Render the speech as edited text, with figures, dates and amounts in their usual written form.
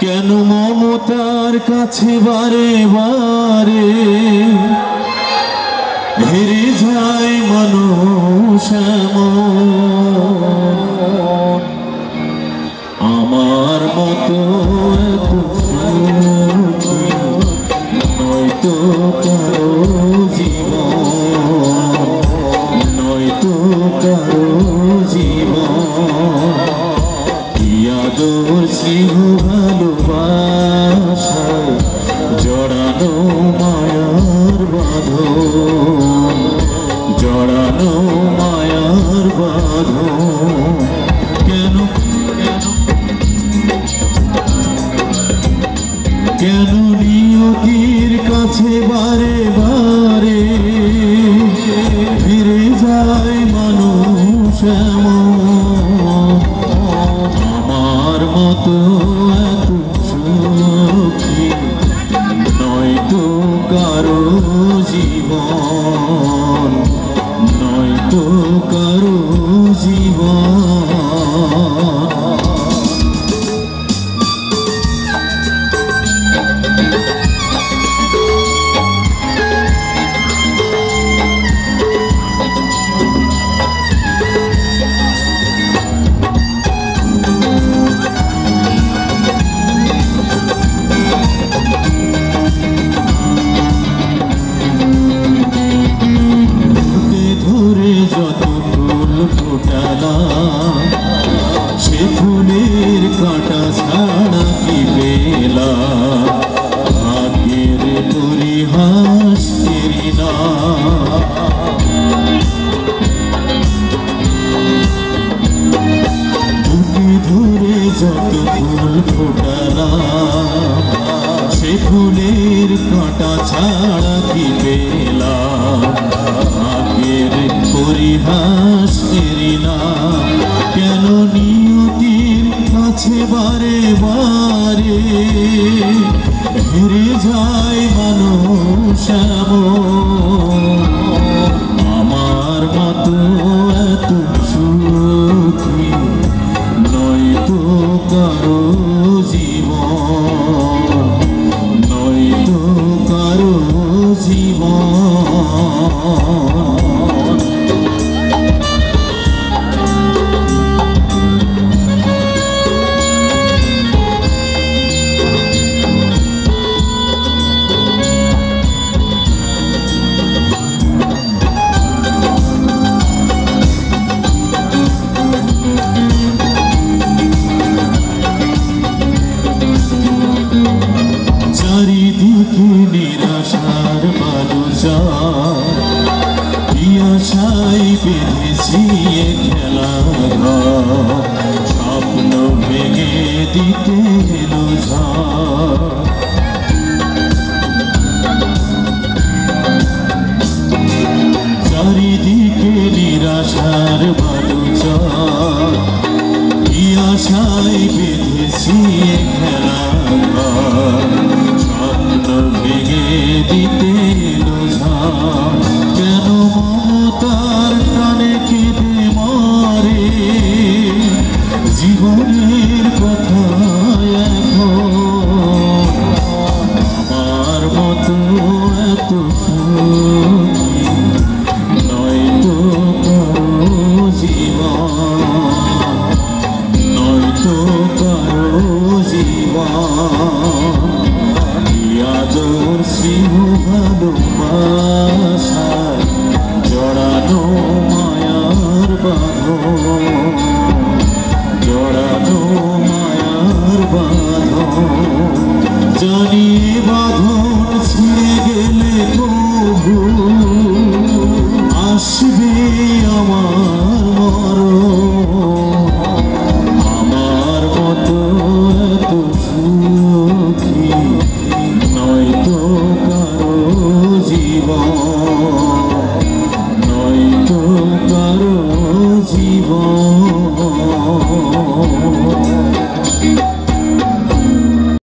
কেন মমতার কাছে বারে বারে হেরে যায় মানুষ আমার মতো এত সুখী নয়তো কারো জীবন, নয়তো কারো জীবন। স্নেহ ভালোবাসায় জড়ানো মায়ার বাঁধন, জড়ানো মায়ার বাঁধন। কেন কেন নিয়তির কাছে বারে বারে ফিরে যায় মানুষ আমার মতো এত সুখী নয়তো কারো জীবন, নয়তো কারো জীবন। সে ফুলের কাঁটা ছাড়া কি পেলা ভাগ্যের পরিহাস করি না। বুকে ধরে যত ফুল ফোটালাম সে ফুলের কাঁটা ছাড়া কি পেলা ভাগ্যের পরিহাস করি না। কেন নিয়তির কাছে বারে বারে হেরে যায় মানুষ আমার মতো এত সুখী নয়তো কারো জীবন, নয়তো কারো জীবন। চারিদিকে নিরাশার বালুচর পিয়াসায় বেঁধেছি খেলা ঘর, স্বপ্ন ভেঙে দিতে এলো ঝড়। চারিদিকে নিরাশার বালুচর পিয়াসায় বেঁধেছি খেলা ঘর, স্বপ্ন ভেঙে দিতে এলো ঝড়। কেন মমতার টানে কেঁদে মরে জীবনের কথা এখন আমার মতো এত সুখী নয়তো কারো জীবন, নয়তো কারো জীবন। আদর স্নেহ ভালোবাসায় জড়ানো মায়ার বাঁধন, জড়ানো মায়ার বাঁধন। জানি বাঁধন ছিঁড়ে গেলে প্রভু